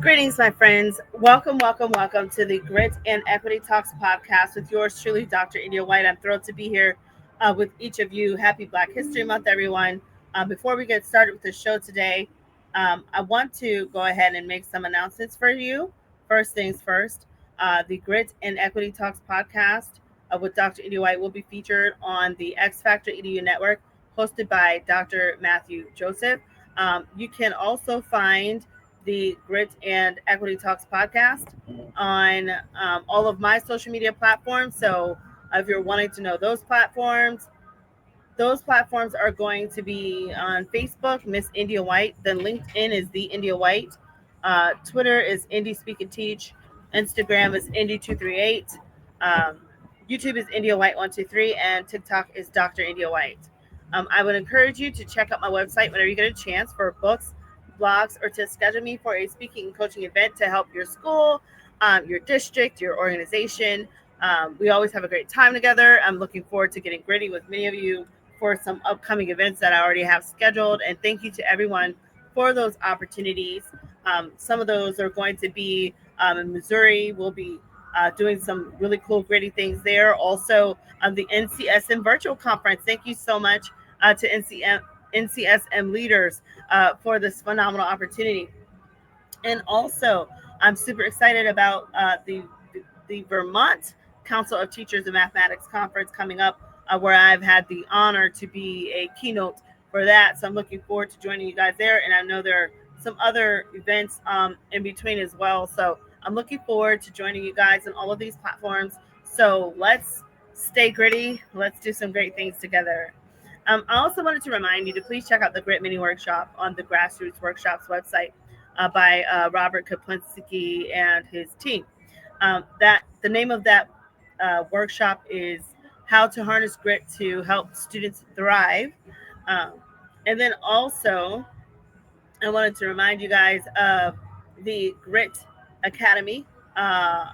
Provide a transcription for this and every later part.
Greetings, my friends. Welcome to the Grit and Equity Talks podcast with yours truly, Dr. India White. I'm thrilled to be here with each of you. Happy Black History Month, everyone. Before we get started with the show today, I want to go ahead and make some announcements for you. First things first, the Grit and Equity Talks podcast with Dr. India White will be featured on the X Factor EDU network, hosted by Dr. Matthew Joseph. You can also find the Grit and Equity Talks podcast on all of my social media platforms. So if you're wanting to know those platforms are going to be on Facebook, Miss India White. Then LinkedIn is the India White. Twitter is Indie Speak and Teach. Instagram is Indie238. Um, YouTube is India White 123, and TikTok is Dr. India White. I would encourage you to check out my website whenever you get a chance for books, blogs, or to schedule me for a speaking and coaching event to help your school, your district, your organization. We always have a great time together. I'm looking forward to getting gritty with many of you for some upcoming events that I already have scheduled. And thank you to everyone for those opportunities. Some of those are going to be in Missouri. We'll be doing some really cool, gritty things there. Also, the NCSM virtual conference. Thank you so much to NCSM leaders for this phenomenal opportunity. And also, I'm super excited about the Vermont Council of Teachers of Mathematics conference coming up, where I've had the honor to be a keynote for that. So I'm looking forward to joining you guys there. And I know there are some other events in between as well. So I'm looking forward to joining you guys on all of these platforms. So let's stay gritty. Let's do some great things together. I also wanted to remind you to please check out the Grit Mini Workshop on the Grassroots Workshops website by Robert Kaplinski and his team. That the name of that workshop is How to Harness Grit to Help Students Thrive. Um, and then also, I wanted to remind you guys of the Grit Academy. Uh,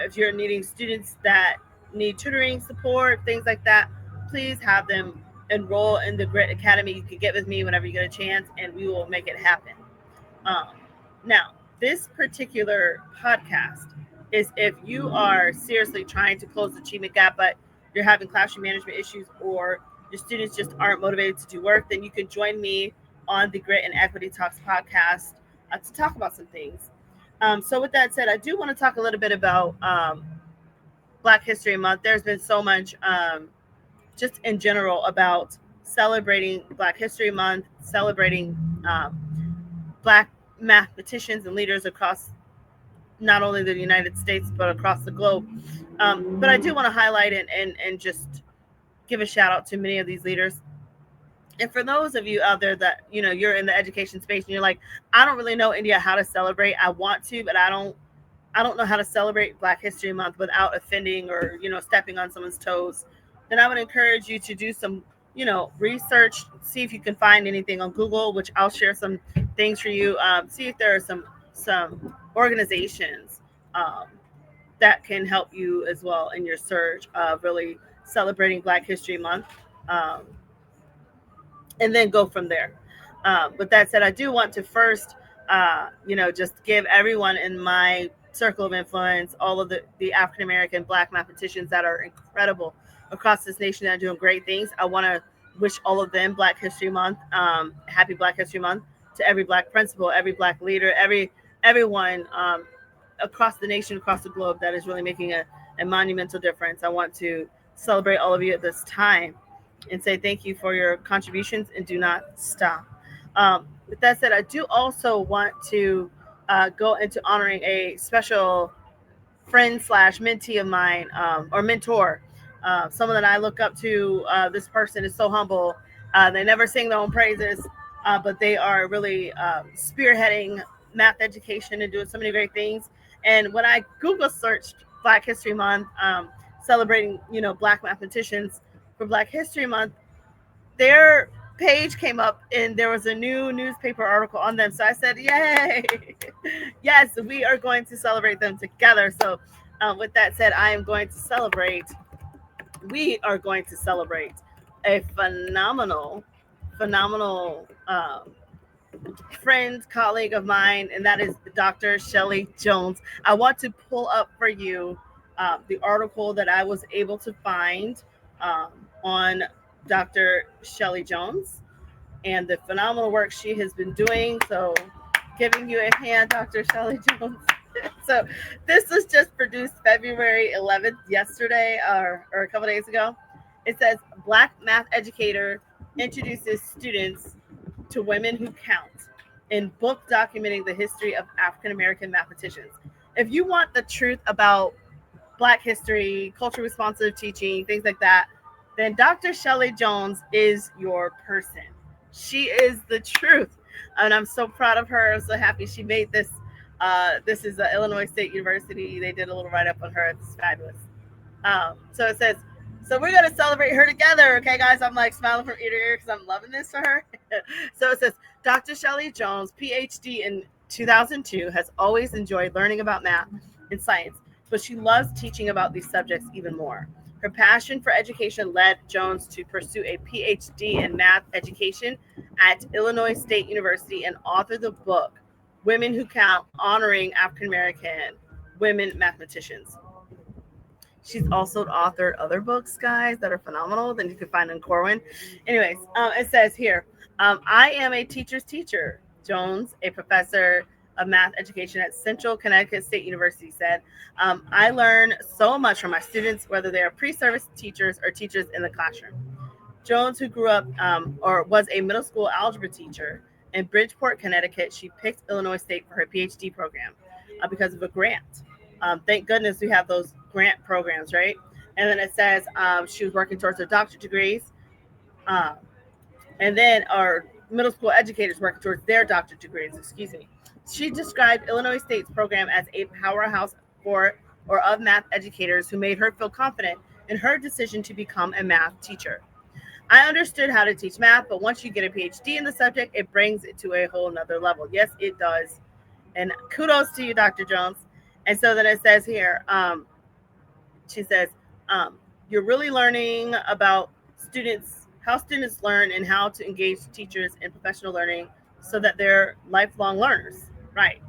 if you're needing students that need tutoring support, things like that, please have them enroll in the Grit Academy. You can get with me whenever you get a chance, and we will make it happen. Um, Now, this particular podcast is if you are seriously trying to close the achievement gap, but you're having classroom management issues or your students just aren't motivated to do work, then you can join me on the Grit and Equity Talks podcast to talk about some things. So, with that said, I do want to talk a little bit about Black History Month. There's been so much just in general about celebrating Black History Month, celebrating um, Black mathematicians and leaders across not only the United States but across the globe. But I do want to highlight and just give a shout out to many of these leaders. And for those of you out there that you're in the education space and you're like, I don't really know India how to celebrate. I want to, but I don't know how to celebrate Black History Month without offending or stepping on someone's toes. Then I would encourage you to do some research, see if you can find anything on Google, which I'll share some things for you. See if there are some organizations that can help you as well in your search of really celebrating Black History Month, um, and then go from there. With that said, I do want to first, just give everyone in my circle of influence, all of the African American Black mathematicians that are incredible across this nation that are doing great things. I want to wish all of them Black History Month, happy Black History Month to every Black principal, every Black leader, everyone across the nation, across the globe that is really making a monumental difference. I want to celebrate all of you at this time and say thank you for your contributions and do not stop. With that said, I do also want to go into honoring a special friend slash mentee of mine, or mentor, someone that I look up to. This person is so humble. They never sing their own praises, but they are really spearheading math education and doing so many great things. And when I Google searched Black History Month, celebrating Black mathematicians for Black History Month, their page came up and there was a new newspaper article on them. So I said, yay, yes, we are going to celebrate them together. So with that said, we are going to celebrate a phenomenal friend, colleague of mine, and that is Dr. Shelly Jones. I want to pull up for you the article that I was able to find um, on Dr. Shelly Jones and the phenomenal work she has been doing. So, giving you a hand, Dr. Shelly Jones. So, this was just produced February 11th, yesterday, or a couple days ago. It says Black math educator introduces students to women who count in book documenting the history of African American mathematicians. If you want the truth about Black history, culture responsive teaching, things like that, then Dr. Shelly Jones is your person. She is the truth. And I'm so proud of her. I'm so happy she made this. This is Illinois State University. They did a little write up on her. It's fabulous. So it says, so we're going to celebrate her together. Okay, guys, I'm like smiling from ear to ear because I'm loving this for her. So it says, Dr. Shelly Jones, Ph.D. in 2002, has always enjoyed learning about math and science, but she loves teaching about these subjects even more. Her passion for education led Jones to pursue a Ph.D. in math education at Illinois State University and author the book Women Who Count, Honoring African American Women Mathematicians. She's also authored other books, guys, that are phenomenal that you can find in Corwin. Anyways, it says here, I am a teacher's teacher. Jones, a professor of math education at Central Connecticut State University, said, I learn so much from my students, whether they are pre-service teachers or teachers in the classroom. Jones, who grew up or was a middle school algebra teacher in Bridgeport, Connecticut, she picked Illinois State for her PhD program because of a grant. Thank goodness we have those grant programs, right? And then it says she was working towards her doctorate degrees. And then our middle school educators working towards their doctorate degrees, excuse me. She described Illinois State's program as a powerhouse for or of math educators who made her feel confident in her decision to become a math teacher. I understood how to teach math, but once you get a PhD in the subject, it brings it to a whole nother level. Yes, it does. And kudos to you, Dr. Jones. And so then it says here, she says, you're really learning about students, how students learn and how to engage teachers in professional learning so that they're lifelong learners. Right.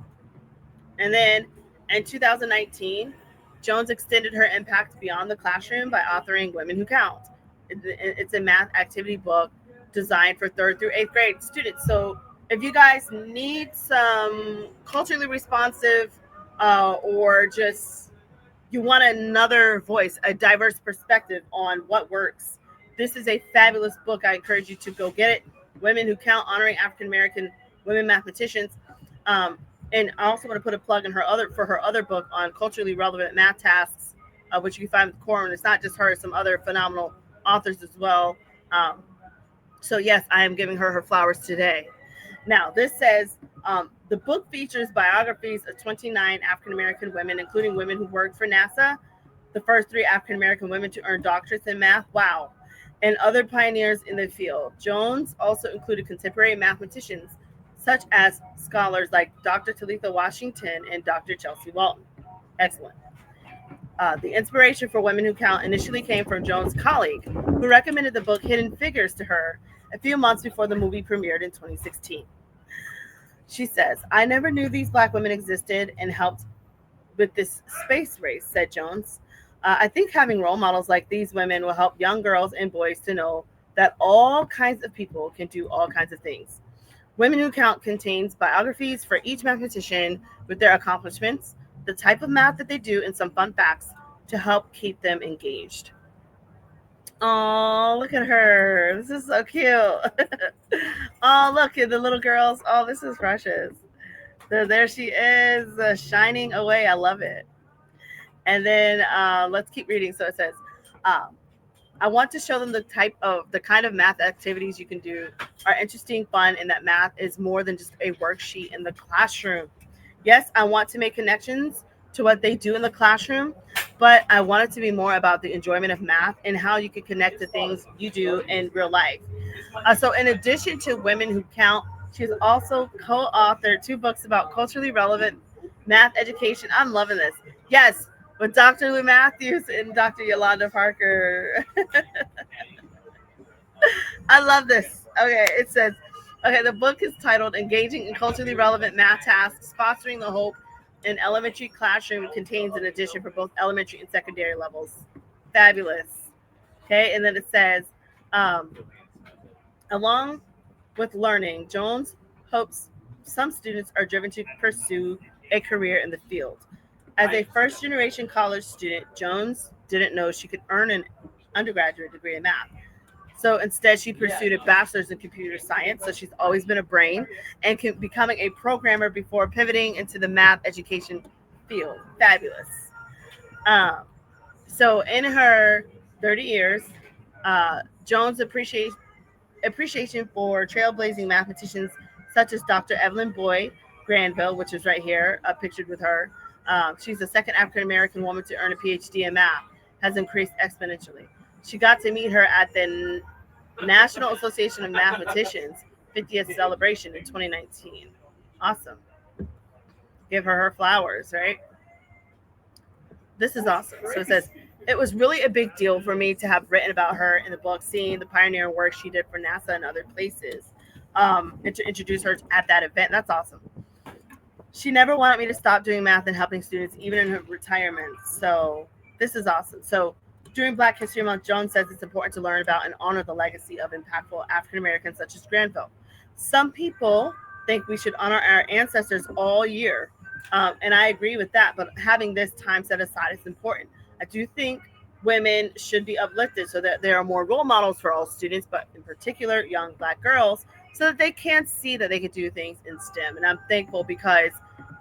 And then in 2019, Jones extended her impact beyond the classroom by authoring Women Who Count. It's a math activity book designed for 3rd through 8th grade students. So if you guys need some culturally responsive or just you want another voice, a diverse perspective on what works, this is a fabulous book. I encourage you to go get it. Women Who Count, Honoring African American Women Mathematicians. And I also want to put a plug in her other book on culturally relevant math tasks, which you can find with Corin. It's not just her; it's some other phenomenal authors as well. So yes, I am giving her flowers today. Now, this says the book features biographies of 29 African American women, including women who worked for NASA, the first 3 African American women to earn doctorates in math. Wow. And other pioneers in the field. Jones also included contemporary mathematicians, such as scholars like Dr. Talitha Washington and Dr. Chelsea Walton. Excellent. The inspiration for Women Who Count initially came from Jones' colleague, who recommended the book Hidden Figures to her a few months before the movie premiered in 2016. She says, I never knew these Black women existed and helped with this space race, said Jones. I think having role models like these women will help young girls and boys to know that all kinds of people can do all kinds of things. Women Who Count contains biographies for each mathematician with their accomplishments, the type of math that they do, and some fun facts to help keep them engaged. Oh, look at her. This is so cute. Oh, look at the little girls. Oh, this is precious. There she is, shining away. I love it. And then let's keep reading. So it says, I want to show them the kind of math activities you can do are interesting, fun, and that math is more than just a worksheet in the classroom. Yes, I want to make connections to what they do in the classroom, but I want it to be more about the enjoyment of math and how you can connect to things you do in real life. So in addition to Women Who Count, she's also co-authored 2 books about culturally relevant math education. I'm loving this. Yes, with Dr. Lou Matthews and Dr. Yolanda Parker. I love this. Okay, it says, Okay, the book is titled Engaging in Culturally Relevant Math Tasks, Fostering the Hope in Elementary Classroom. It contains an edition for both elementary and secondary levels. Fabulous. Okay, and then it says, um, along with learning, Jones hopes some students are driven to pursue a career in the field. As a first generation college student, Jones didn't know she could earn an undergraduate degree in math. So instead, she pursued a bachelor's in computer science. So she's always been a brain and becoming a programmer before pivoting into the math education field. Fabulous. Um, so in her 30 years, Jones appreciation for trailblazing mathematicians such as Dr. Evelyn Boyd Granville, which is right here, pictured with her. She's the second African American woman to earn a Ph.D. in math, has increased exponentially. She got to meet her at the National Association of Mathematicians 50th celebration in 2019. Awesome. Give her flowers, right? This is awesome. So it says, it was really a big deal for me to have written about her in the book, seeing the pioneering work she did for NASA and other places, and to introduce her at that event. That's awesome. She never wanted me to stop doing math and helping students, even in her retirement. So this is awesome. So during Black History Month, Jones says it's important to learn about and honor the legacy of impactful African Americans such as Granville. Some people think we should honor our ancestors all year, and I agree with that. But having this time set aside is important. I do think women should be uplifted so that there are more role models for all students, but in particular young Black girls, so that they can see that they can do things in STEM. And I'm thankful because,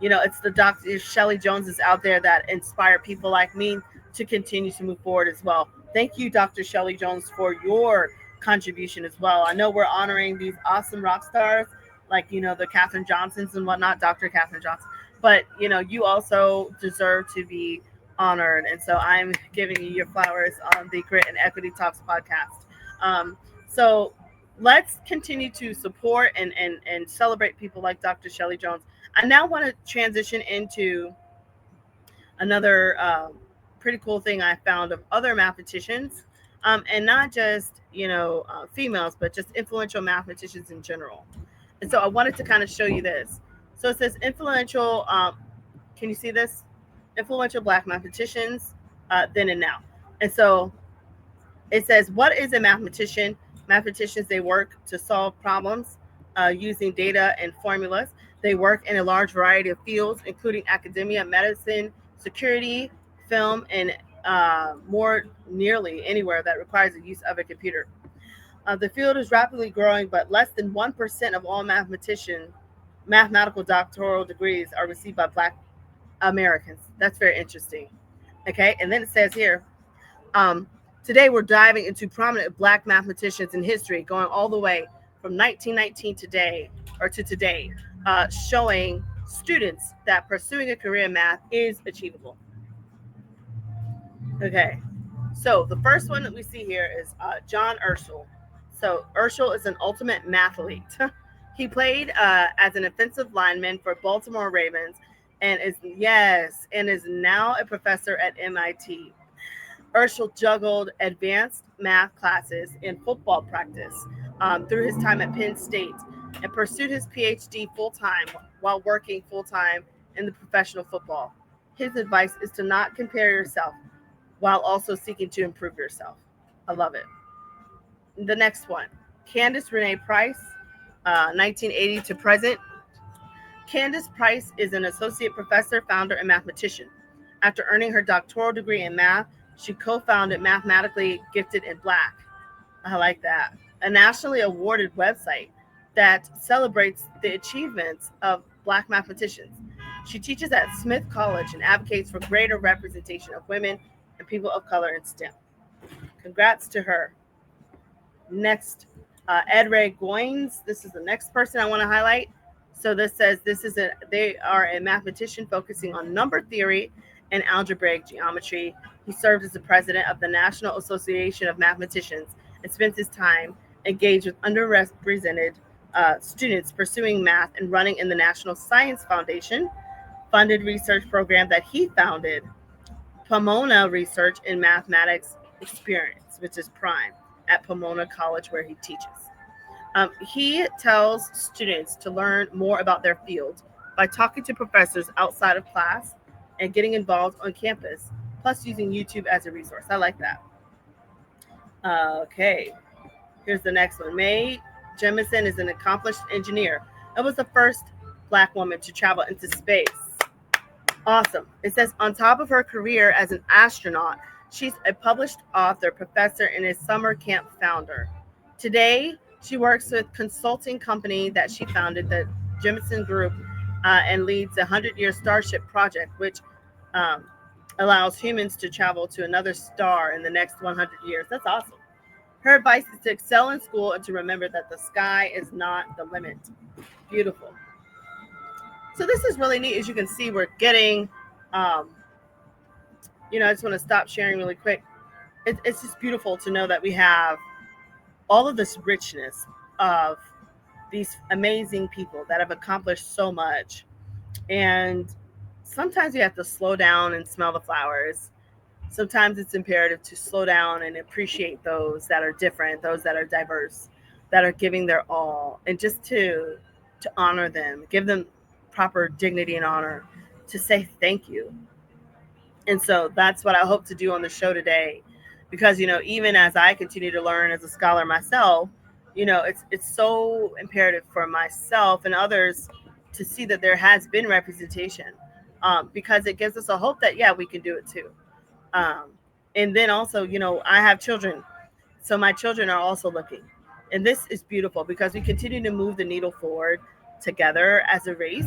it's the Dr. Shelly Joneses out there that inspire people like me to continue to move forward as well. Thank you, Dr. Shelly Jones, for your contribution as well. I know we're honoring these awesome rock stars like, the Katherine Johnsons and whatnot, Dr. Katherine Johnson, but, you also deserve to be honored. And so I'm giving you your flowers on the Grit and Equity Talks podcast. So let's continue to support and celebrate people like Dr. Shelly Jones. I now want to transition into another pretty cool thing I found of other mathematicians, and not just females, but just influential mathematicians in general. And so I wanted to kind of show you this. So it says influential. Can you see this? Influential Black mathematicians then and now. And so it says, what is a mathematician? Mathematicians, they work to solve problems using data and formulas. They work in a large variety of fields, including academia, medicine, security, film, and more nearly anywhere that requires the use of a computer. The field is rapidly growing, but less than 1% of all mathematical doctoral degrees are received by Black Americans. That's very interesting. Okay, and then it says here, um, today we're diving into prominent Black mathematicians in history, going all the way from 1919 to today, showing students that pursuing a career in math is achievable. Okay, so the first one that we see here is John Urschel. So Urschel is an ultimate mathlete. He played as an offensive lineman for Baltimore Ravens and is now a professor at MIT. Urschel juggled advanced math classes in football practice through his time at Penn State and pursued his PhD full-time while working full-time in the professional football. His advice is to not compare yourself while also seeking to improve yourself. I love it. The next one, Candace Renee Price, 1980 to present. Candace Price is an associate professor, founder, and mathematician. After earning her doctoral degree in math, she co-founded Mathematically Gifted in Black. I like that. A nationally awarded website that celebrates the achievements of Black mathematicians. She teaches at Smith College and advocates for greater representation of women and people of color in STEM. Congrats to her. Next, Ed Ray Goins. This is the next person I want to highlight. So this says they are a mathematician focusing on number theory and algebraic geometry. He served as the president of the National Association of Mathematicians and spent his time engaged with underrepresented students pursuing math and running in the National Science Foundation funded research program that he founded, Pomona Research in Mathematics Experience, which is PRIME, at Pomona College where he teaches. He tells students to learn more about their field by talking to professors outside of class and getting involved on campus, plus using YouTube as a resource. I like that. Okay, here's the next one. Mae Jemison is an accomplished engineer and was the first Black woman to travel into space. Awesome. It says on top of her career as an astronaut, she's a published author, professor, and a summer camp founder. Today, she works with consulting company that she founded, the Jemison Group, and leads a 100-year Starship project, which um, allows humans to travel to another star in the next 100 years. That's awesome. Her advice is to excel in school and to remember that the sky is not the limit. Beautiful. So this is really neat. As you can see, we're getting, um, I just want to stop sharing really quick. It's just beautiful to know that we have all of this richness of these amazing people that have accomplished so much. And sometimes you have to slow down and smell the flowers. Sometimes it's imperative to slow down and appreciate those that are different, those that are diverse, that are giving their all, and just to honor them, give them proper dignity and honor, to say thank you. And so that's what I hope to do on the show today, because even as I continue to learn as a scholar myself, it's so imperative for myself and others to see that there has been representation, because it gives us a hope that, yeah, we can do it too. um, and then also, I have children, so my children are also looking, and this is beautiful because we continue to move the needle forward together as a race,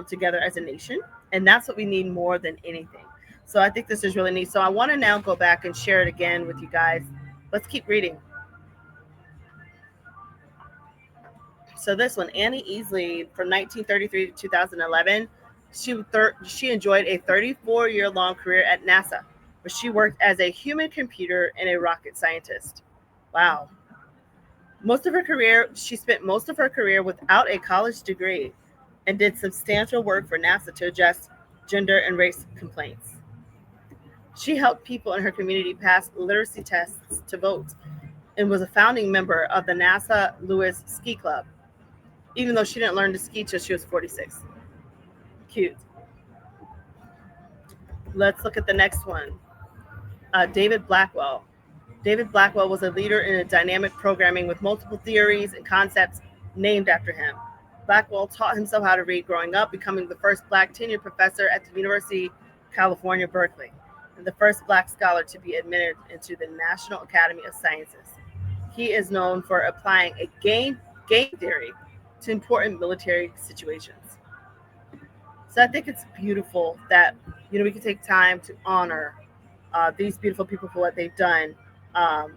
together as a nation, and that's what we need more than anything. So I think this is really neat. So I want to now go back and share it again with you guys. Let's keep reading. So this one, Annie Easley, from 1933 to 2011, she enjoyed a 34-year long career at NASA, where she worked as a human computer and a rocket scientist. Wow. She spent most of her career without a college degree and did substantial work for NASA to address gender and race complaints. She helped people in her community pass literacy tests to vote and was a founding member of the NASA Lewis Ski Club, even though she didn't learn to ski till she was 46. Cute. Let's look at the next one. David Blackwell. David Blackwell was a leader in a dynamic programming with multiple theories and concepts named after him. Blackwell taught himself how to read growing up, becoming the first Black tenured professor at the University of California, Berkeley, and the first Black scholar to be admitted into the National Academy of Sciences. He is known for applying a game theory to important military situations. So I think it's beautiful that we can take time to honor these beautiful people for what they've done, um,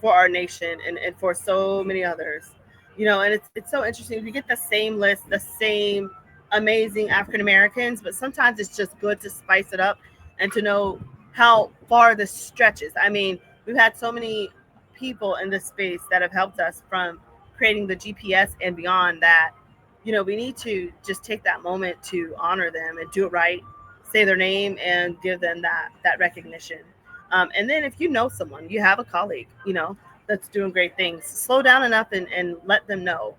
for our nation, and for so many others. And it's so interesting. We get the same list, the same amazing African Americans, but sometimes it's just good to spice it up and to know how far this stretches. I mean, we've had so many people in this space that have helped us from creating the GPS and beyond, that we need to just take that moment to honor them and do it right, say their name and give them that recognition. And then if you know someone, you have a colleague, that's doing great things, slow down enough and let them know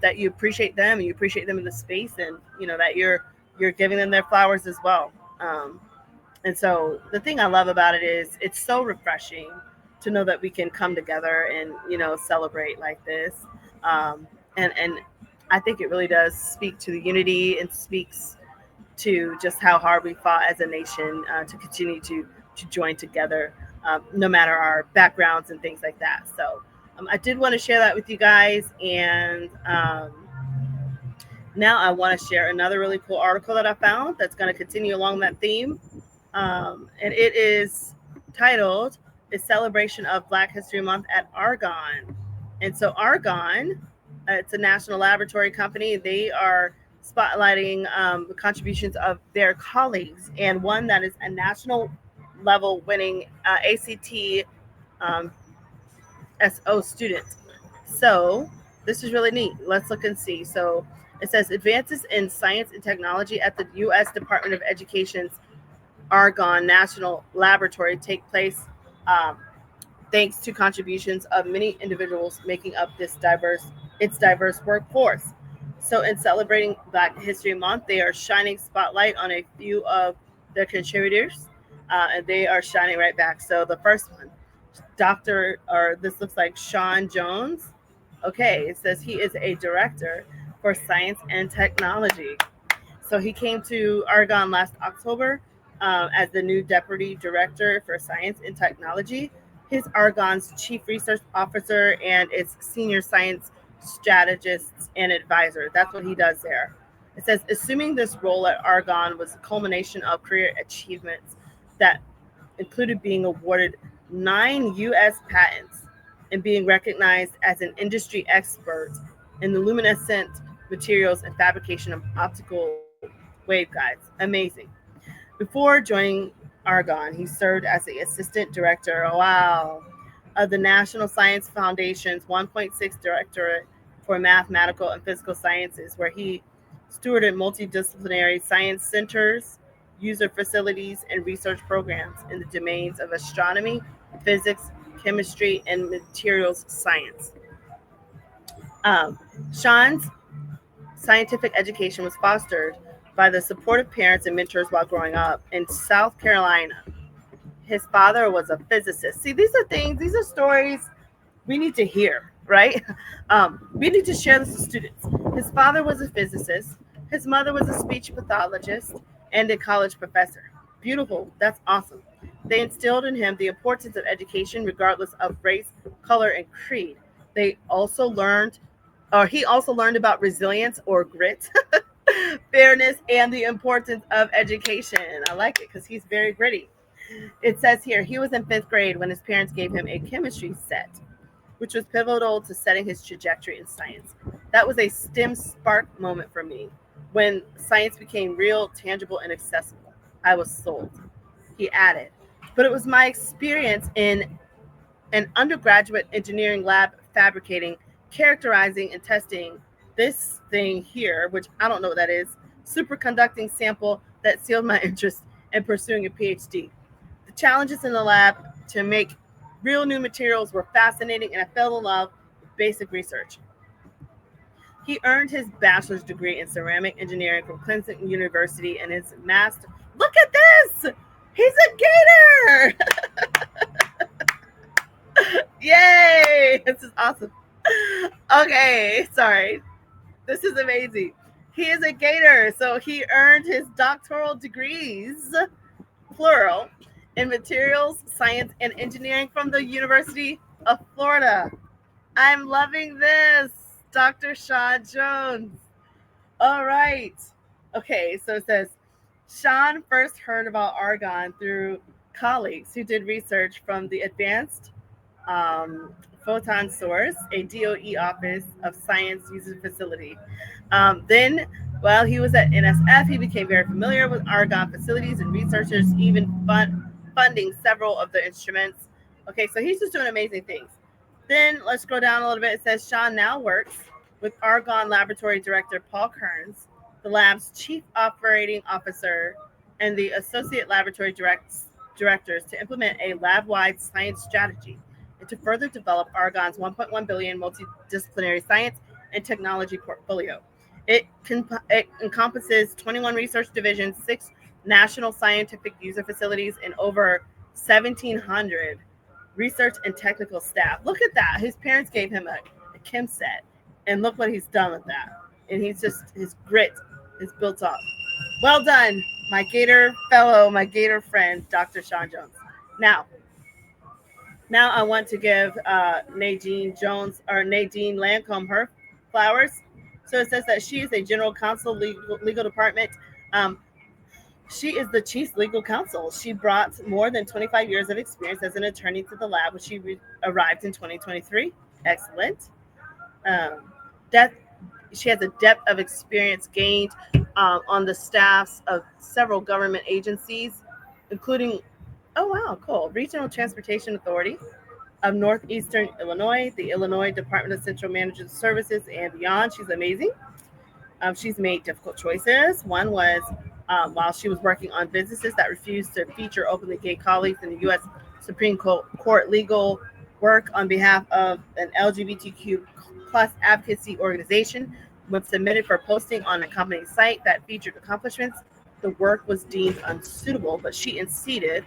that you appreciate them, and you appreciate them in the space, and that you're giving them their flowers as well. And so the thing I love about it is it's so refreshing to know that we can come together and celebrate like this. And I think it really does speak to the unity, and speaks to just how hard we fought as a nation, to continue to join together, no matter our backgrounds and things like that. So I did want to share that with you guys. And now I want to share another really cool article that I found that's going to continue along that theme. And it is titled "A Celebration of Black History Month at Argonne." And so Argonne, it's a national laboratory company. They are spotlighting the contributions of their colleagues, and one that is a national level winning ACT um, SO student. So this is really neat. Let's look and see. So it says advances in science and technology at the U.S. Department of Education's Argonne National Laboratory take place. Um, thanks to contributions of many individuals making up its diverse workforce. So, in celebrating Black History Month, they are shining spotlight on a few of their contributors, and they are shining right back. So, the first one, this looks like Sean Jones. Okay, it says he is a director for science and technology. So he came to Argonne last October as the new deputy director for science and technology. He's Argonne's chief research officer and its senior science strategist and advisor. That's what he does there. It says, assuming this role at Argonne was a culmination of career achievements that included being awarded 9 U.S. patents and being recognized as an industry expert in the luminescent materials and fabrication of optical waveguides. Amazing. Before joining Argonne, he served as the assistant director, wow, of the National Science Foundation's 1.6 Directorate for Mathematical and Physical Sciences, where he stewarded multidisciplinary science centers, user facilities, and research programs in the domains of astronomy, physics, chemistry, and materials science. Um, Sean's scientific education was fostered by the supportive parents and mentors while growing up in South Carolina. His father was a physicist. See, these are stories we need to hear, right? We need to share this with students. His father was a physicist. His mother was a speech pathologist and a college professor. Beautiful. That's awesome. They instilled in him the importance of education regardless of race, color, and creed. They also learned, or he also learned about resilience or grit, fairness, and the importance of education. I like it because he's very gritty. It says here he was in fifth grade when his parents gave him a chemistry set, which was pivotal to setting his trajectory in science. That was a STEM spark moment for me. When science became real, tangible, and accessible, I was sold. He added. But it was my experience in an undergraduate engineering lab fabricating, characterizing, and testing this thing here, which I don't know what that is, superconducting sample that sealed my interest in pursuing a PhD. The challenges in the lab to make real new materials were fascinating, and I fell in love with basic research. He earned his bachelor's degree in ceramic engineering from Clemson University and his master. Look at this! He's a gator! Yay! This is awesome. Okay, sorry. This is amazing. He is a gator, so he earned his doctoral degrees, plural, in materials, science, and engineering from the University of Florida. I'm loving this, Dr. Sean Jones. All right. Okay, so it says Sean first heard about argon through colleagues who did research from the Advanced um, Photon Source, a DOE Office of Science user facility. Then, while he was at NSF, he became very familiar with argon facilities and researchers, even funding several of the instruments. Okay, so he's just doing amazing things. Then let's scroll down a little bit. It says Sean now works with Argonne Laboratory Director Paul Kearns, the lab's Chief Operating Officer, and the Associate Laboratory Directors to implement a lab-wide science strategy and to further develop Argonne's 1.1 billion multidisciplinary science and technology portfolio. It encompasses 21 research divisions, 6 national scientific user facilities, and over 1,700 research and technical staff. Look at that. His parents gave him a chem set, and look what he's done with that. And his grit is built up. Well done, my Gator fellow, my Gator friend, Dr. Sean Jones. Now, I want to give Nadine Lancome her flowers. So it says that she is a general counsel, legal department. Um, she is the chief legal counsel. She brought more than 25 years of experience as an attorney to the lab when she arrived in 2023. Excellent. Um, that she has a depth of experience gained on the staffs of several government agencies, including, oh wow, cool, Regional Transportation Authority of Northeastern Illinois, the Illinois Department of Central Management Services, and beyond. She's amazing. She's made difficult choices. One was while she was working on businesses that refused to feature openly gay colleagues in the U.S. Supreme Court legal work on behalf of an LGBTQ plus advocacy organization. When submitted for posting on a company site that featured accomplishments, the work was deemed unsuitable, but she interceded,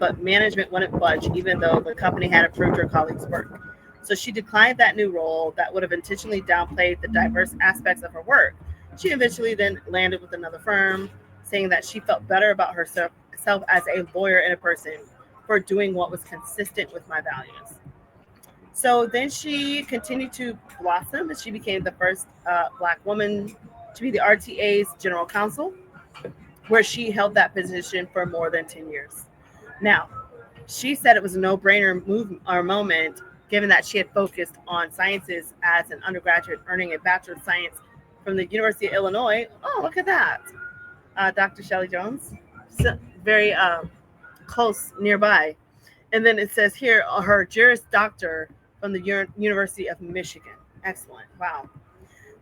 but management wouldn't budge, even though the company had approved her colleagues' work. So she declined that new role that would have intentionally downplayed the diverse aspects of her work. She eventually then landed with another firm, saying that she felt better about herself as a lawyer and a person for doing what was consistent with my values. So then she continued to blossom, and she became the first Black woman to be the RTA's general counsel, where she held that position for more than 10 years. Now, she said it was a no-brainer move or moment, given that she had focused on sciences as an undergraduate, earning a Bachelor of Science from the University of Illinois. Oh, look at that. Dr. Shelly Jones, so very close nearby. And then it says here, her Juris Doctor from the University of Michigan. Excellent. Wow.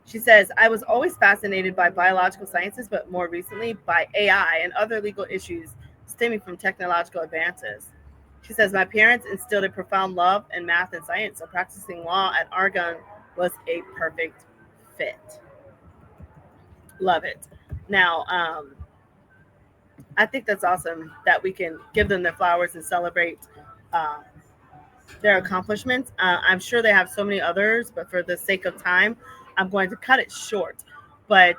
She says, I was always fascinated by biological sciences, but more recently by AI and other legal issues stemming from technological advances. She says, my parents instilled a profound love in math and science, so practicing law at Argonne was a perfect fit. Love it. Now, I think that's awesome that we can give them their flowers and celebrate uh, their accomplishments. I'm sure they have so many others, but for the sake of time, I'm going to cut it short. But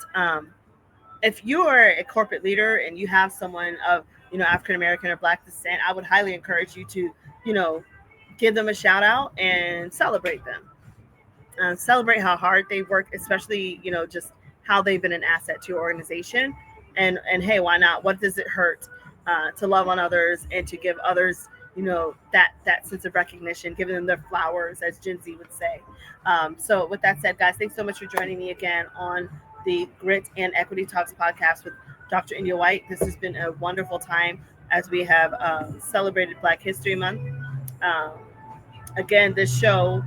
if you are a corporate leader and you have someone of African American or Black descent, I would highly encourage you to give them a shout out and celebrate them. Celebrate how hard they work, especially just how they've been an asset to your organization. And hey, why not? What does it hurt to love on others and to give others that sense of recognition, giving them their flowers, as Gen Z would say. So with that said, guys, thanks so much for joining me again on the Grit and Equity Talks podcast with Dr. India White. This has been a wonderful time as we have celebrated Black History Month. Um, Again, this show,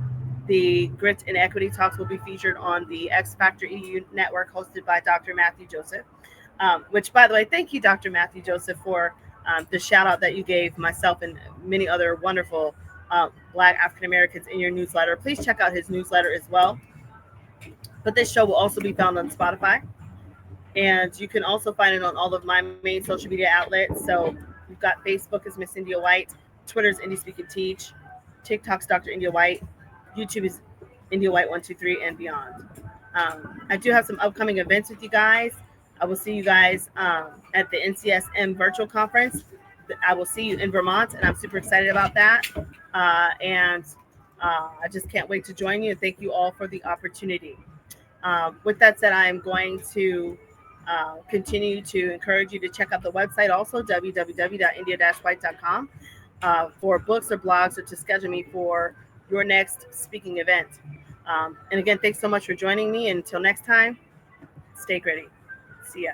the Grit and Equity Talks, will be featured on the X Factor EU network hosted by Dr. Matthew Joseph. Which, by the way, thank you, Dr. Matthew Joseph, for the shout out that you gave myself and many other wonderful Black African Americans in your newsletter. Please check out his newsletter as well. But this show will also be found on Spotify. And you can also find it on all of my main social media outlets. So we've got Facebook is Miss India White, Twitter's Indie Speak and Teach, TikTok's Dr. India White, YouTube is India White 123 and beyond. I do have some upcoming events with you guys. I will see you guys at the NCSM virtual conference. I will see you in Vermont, and I'm super excited about that. And I just can't wait to join you. And thank you all for the opportunity. With that said, I am going to continue to encourage you to check out the website also, www.india-white.com, for books or blogs or to schedule me for your next speaking event. And again, thanks so much for joining me. Until next time, stay gritty. See ya.